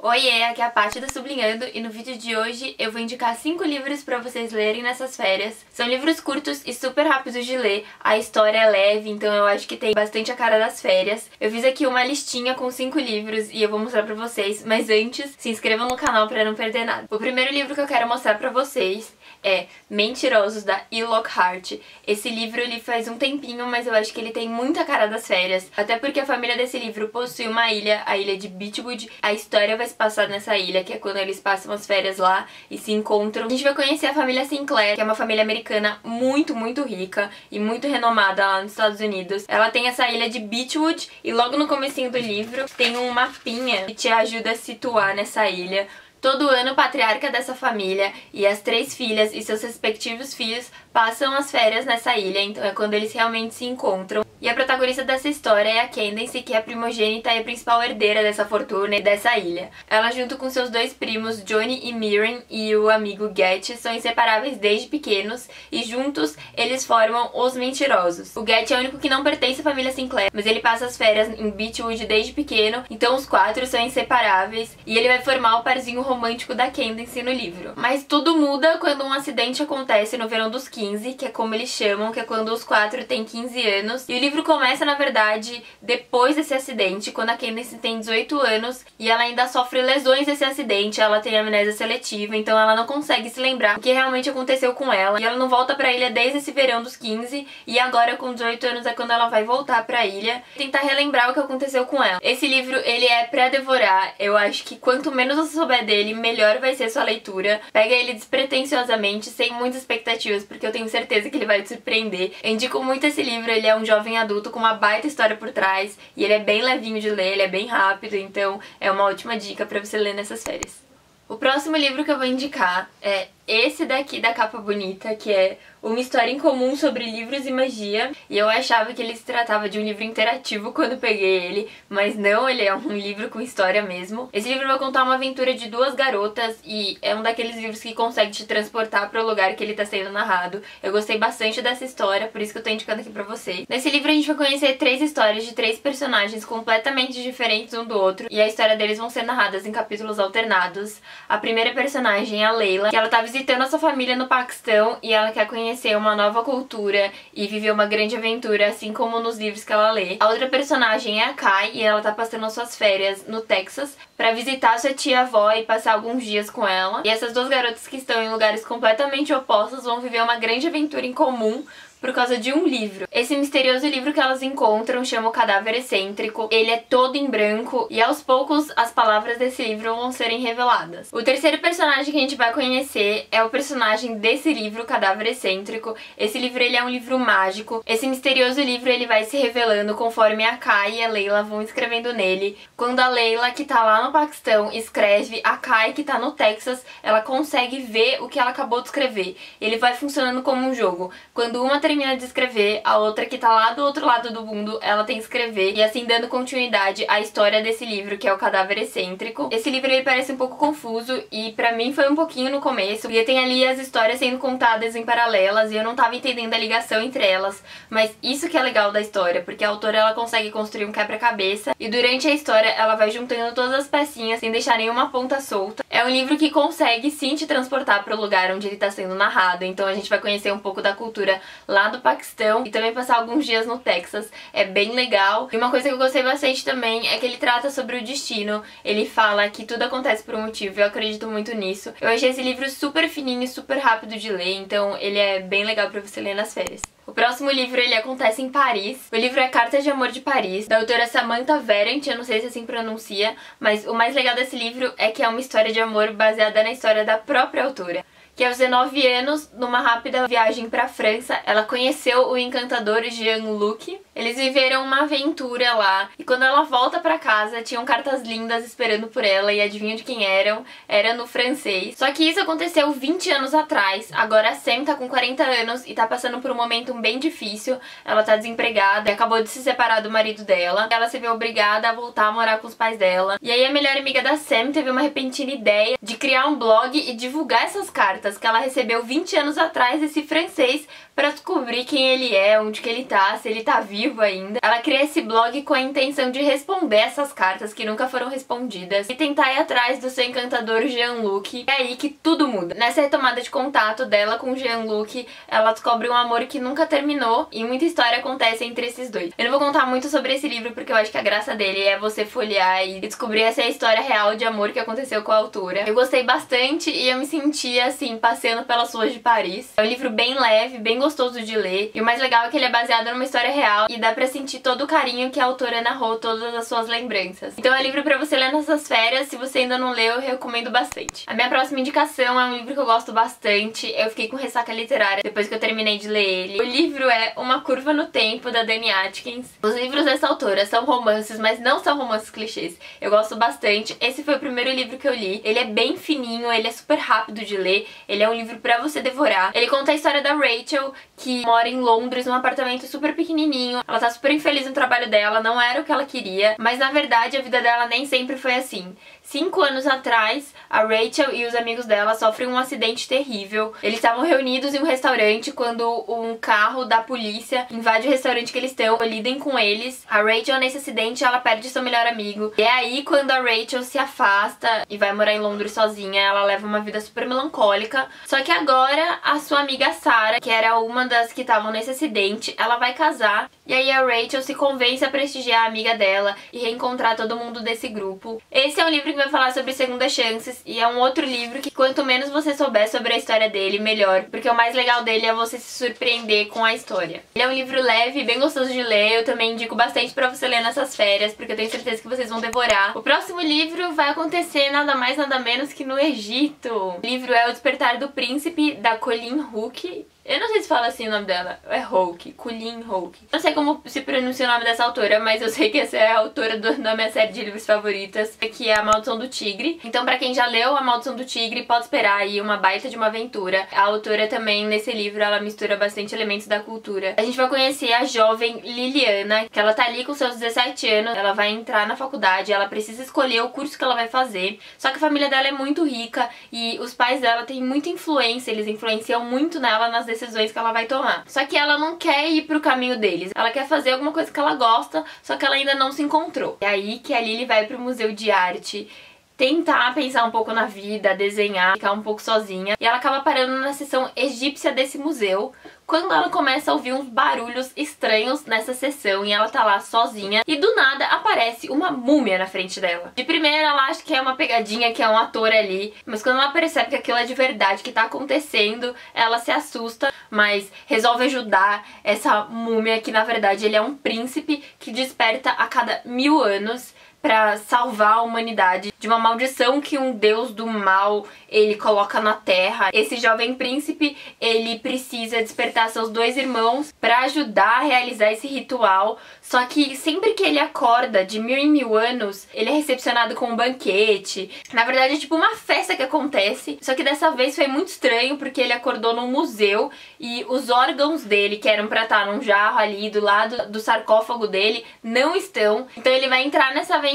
Oiê, aqui é a Paty da Sublinhando e no vídeo de hoje eu vou indicar 5 livros pra vocês lerem nessas férias. São livros curtos e super rápidos de ler, a história é leve, então eu acho que tem bastante a cara das férias. Eu fiz aqui uma listinha com 5 livros e eu vou mostrar pra vocês, mas antes, se inscrevam no canal pra não perder nada. O primeiro livro que eu quero mostrar pra vocês é Mentirosos, da E. Lockhart. Esse livro ele faz um tempinho, mas eu acho que ele tem muita cara das férias, até porque a família desse livro possui uma ilha, a ilha de Beechwood. A história vai se passar nessa ilha, que é quando eles passam as férias lá e se encontram. A gente vai conhecer a família Sinclair, que é uma família americana muito rica e muito renomada lá nos Estados Unidos. Ela tem essa ilha de Beechwood e logo no comecinho do livro tem um mapinha que te ajuda a situar nessa ilha. Todo ano, o patriarca dessa família e as 3 filhas e seus respectivos filhos passam as férias nessa ilha, então é quando eles realmente se encontram. E a protagonista dessa história é a Candace, que é a primogênita e a principal herdeira dessa fortuna e dessa ilha. Ela, junto com seus 2 primos, Johnny e Miriam, e o amigo Get, são inseparáveis desde pequenos, e juntos eles formam os Mentirosos. O Get é o único que não pertence à família Sinclair, mas ele passa as férias em Beechwood desde pequeno, então os 4 são inseparáveis, e ele vai formar o parzinho romântico da Candace no livro. Mas tudo muda quando um acidente acontece no verão dos 15, que é como eles chamam, que é quando os 4 têm 15 anos. E o livro começa, na verdade, depois desse acidente, quando a Candace tem 18 anos e ela ainda sofre lesões desse acidente. Ela tem amnésia seletiva, então ela não consegue se lembrar o que realmente aconteceu com ela. E ela não volta pra ilha desde esse verão dos 15, e agora com 18 anos é quando ela vai voltar pra ilha e tentar relembrar o que aconteceu com ela. Esse livro, ele é pra devorar. Eu acho que quanto menos você souber dele, melhor vai ser sua leitura. Pega ele despretensiosamente, sem muitas expectativas, porque eu tenho certeza que ele vai te surpreender. Eu indico muito esse livro, ele é um jovem adulto com uma baita história por trás, e ele é bem levinho de ler, ele é bem rápido, então é uma ótima dica pra você ler nessas férias. O próximo livro que eu vou indicar é esse daqui da capa bonita, que é Uma História em Comum sobre Livros e Magia. E eu achava que ele se tratava de um livro interativo quando peguei ele, mas não, ele é um livro com história mesmo. Esse livro vai contar uma aventura de 2 garotas e é um daqueles livros que consegue te transportar para o lugar que ele tá sendo narrado. Eu gostei bastante dessa história, por isso que eu tô indicando aqui pra vocês. Nesse livro a gente vai conhecer 3 histórias de 3 personagens completamente diferentes um do outro, e a história deles vão ser narradas em capítulos alternados. A primeira personagem é a Leila, que ela tá visitando a sua família no Paquistão e ela quer conhecer uma nova cultura e viver uma grande aventura, assim como nos livros que ela lê. A outra personagem é a Kai e ela tá passando as suas férias no Texas pra visitar sua tia-avó e passar alguns dias com ela. E essas 2 garotas que estão em lugares completamente opostos vão viver uma grande aventura em comum por causa de um livro. Esse misterioso livro que elas encontram chama O Cadáver Excêntrico. Ele é todo em branco e aos poucos as palavras desse livro vão serem reveladas. O terceiro personagem que a gente vai conhecer é o personagem desse livro, O Cadáver Excêntrico. Esse livro ele é um livro mágico. Esse misterioso livro ele vai se revelando conforme a Kai e a Leila vão escrevendo nele. Quando a Leila, que tá lá no Paquistão, escreve, a Kai, que tá no Texas, ela consegue ver o que ela acabou de escrever. Ele vai funcionando como um jogo. Quando uma termina de escrever, a outra que tá lá do outro lado do mundo, ela tem que escrever, e assim dando continuidade à história desse livro, que é O Cadáver Excêntrico. Esse livro ele parece um pouco confuso, e pra mim foi um pouquinho no começo, porque tem ali as histórias sendo contadas em paralelas, e eu não tava entendendo a ligação entre elas, mas isso que é legal da história, porque a autora ela consegue construir um quebra-cabeça, e durante a história ela vai juntando todas as pecinhas sem deixar nenhuma ponta solta. É um livro que consegue sim te transportar pro lugar onde ele tá sendo narrado, então a gente vai conhecer um pouco da cultura lá do Paquistão e também passar alguns dias no Texas. É bem legal. E uma coisa que eu gostei bastante também é que ele trata sobre o destino. Ele fala que tudo acontece por um motivo, eu acredito muito nisso. Eu achei esse livro super fininho e super rápido de ler, então ele é bem legal pra você ler nas férias. O próximo livro, ele acontece em Paris. O livro é Cartas de Amor de Paris, da autora Samantha Verandt, eu não sei se assim pronuncia, mas o mais legal desse livro é que é uma história de amor baseada na história da própria autora. Que aos 19 anos, numa rápida viagem pra França, ela conheceu o encantador Jean-Luc. Eles viveram uma aventura lá, e quando ela volta pra casa, tinham cartas lindas esperando por ela, e adivinha de quem eram? Era no francês. Só que isso aconteceu 20 anos atrás, agora a Sam tá com 40 anos e tá passando por um momento bem difícil. Ela tá desempregada e acabou de se separar do marido dela. Ela se vê obrigada a voltar a morar com os pais dela. E aí a melhor amiga da Sam teve uma repentina ideia de criar um blog e divulgar essas cartas. cartas que ela recebeu 20 anos atrás desse francês pra descobrir quem ele é, onde que ele tá, se ele tá vivo ainda. Ela cria esse blog com a intenção de responder essas cartas que nunca foram respondidas e tentar ir atrás do seu encantador Jean-Luc. É aí que tudo muda. Nessa retomada de contato dela com Jean-Luc, ela descobre um amor que nunca terminou e muita história acontece entre esses dois. Eu não vou contar muito sobre esse livro porque eu acho que a graça dele é você folhear e descobrir essa história real de amor que aconteceu com a autora. Eu gostei bastante e eu me sentia assim, passeando pelas ruas de Paris. É um livro bem leve, bem gostoso de ler, e o mais legal é que ele é baseado numa história real e dá pra sentir todo o carinho que a autora narrou, todas as suas lembranças. Então é um livro pra você ler nessas férias. Se você ainda não leu, eu recomendo bastante. A minha próxima indicação é um livro que eu gosto bastante. Eu fiquei com ressaca literária depois que eu terminei de ler ele. O livro é Uma Curva no Tempo, da Dani Atkins. Os livros dessa autora são romances, mas não são romances clichês. Eu gosto bastante. Esse foi o primeiro livro que eu li. Ele é bem fininho, ele é super rápido de ler. Ele é um livro pra você devorar. Ele conta a história da Rachel, que mora em Londres, num apartamento super pequenininho. Ela tá super infeliz no trabalho dela, não era o que ela queria, mas na verdade a vida dela nem sempre foi assim. 5 anos atrás, a Rachel e os amigos dela sofrem um acidente terrível. Eles estavam reunidos em um restaurante quando um carro da polícia invade o restaurante que eles estão, lidem com eles. A Rachel, nesse acidente, ela perde seu melhor amigo. E é aí quando a Rachel se afasta e vai morar em Londres sozinha, ela leva uma vida super melancólica. Só que agora a sua amiga Sarah, que era uma das que estavam nesse acidente, ela vai casar. E aí a Rachel se convence a prestigiar a amiga dela e reencontrar todo mundo desse grupo. Esse é um livro que vai falar sobre segundas chances e é um outro livro que quanto menos você souber sobre a história dele, melhor, porque o mais legal dele é você se surpreender com a história. Ele é um livro leve, bem gostoso de ler. Eu também indico bastante pra você ler nessas férias, porque eu tenho certeza que vocês vão devorar. O próximo livro vai acontecer nada mais nada menos que no Egito. O livro é O Despertar do Príncipe, da Colleen Hooke. Eu não sei se fala assim o nome dela, é Hooke, Colleen Hooke. Não sei como se pronuncia o nome dessa autora, mas eu sei que essa é a autora da minha série de livros favoritas, que é A Maldição do Tigre. Então pra quem já leu A Maldição do Tigre, pode esperar aí uma baita de uma aventura. A autora também, nesse livro, ela mistura bastante elementos da cultura. A gente vai conhecer a jovem Liliana, que ela tá ali com seus 17 anos, ela vai entrar na faculdade, ela precisa escolher o curso que ela vai fazer, só que a família dela é muito rica e os pais dela têm muita influência, eles influenciam muito nela nas decisões que ela vai tomar. Só que ela não quer ir pro caminho deles. Ela quer fazer alguma coisa que ela gosta, só que ela ainda não se encontrou. É aí que a Lily vai pro museu de arte tentar pensar um pouco na vida, desenhar, ficar um pouco sozinha. E ela acaba parando na seção egípcia desse museu, quando ela começa a ouvir uns barulhos estranhos nessa sessão e ela tá lá sozinha e do nada aparece uma múmia na frente dela. De primeira ela acha que é uma pegadinha, que é um ator ali, mas quando ela percebe que aquilo é de verdade, que tá acontecendo, ela se assusta, mas resolve ajudar essa múmia, que na verdade ele é um príncipe que desperta a cada 1000 anos pra salvar a humanidade de uma maldição que um deus do mal ele coloca na terra. Esse jovem príncipe, ele precisa despertar seus 2 irmãos pra ajudar a realizar esse ritual. Só que sempre que ele acorda de 1000 em 1000 anos, ele é recepcionado com um banquete. Na verdade é tipo uma festa que acontece, só que dessa vez foi muito estranho porque ele acordou num museu e os órgãos dele, que eram pra estar num jarro ali do lado do sarcófago dele, não estão. Então ele vai entrar nessa aventura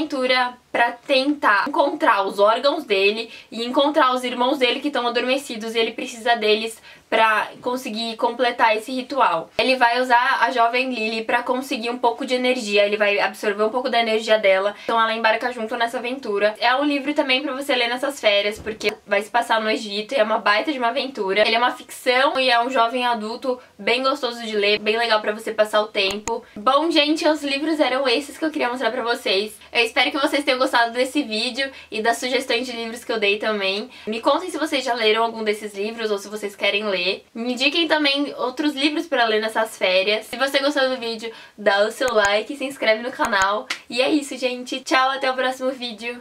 pra tentar encontrar os órgãos dele e encontrar os irmãos dele que estão adormecidos, e ele precisa deles pra conseguir completar esse ritual. Ele vai usar a jovem Lily pra conseguir um pouco de energia, ele vai absorver um pouco da energia dela, então ela embarca junto nessa aventura. É um livro também pra você ler nessas férias, porque vai se passar no Egito e é uma baita de uma aventura. Ele é uma ficção e é um jovem adulto bem gostoso de ler, bem legal pra você passar o tempo. Bom, gente, os livros eram esses que eu queria mostrar pra vocês. Eu espero que vocês tenham gostado desse vídeo e das sugestões de livros que eu dei também. Me contem se vocês já leram algum desses livros ou se vocês querem ler. Me indiquem também outros livros pra ler nessas férias. Se você gostou do vídeo, dá o seu like, se inscreve no canal. E é isso, gente. Tchau, até o próximo vídeo.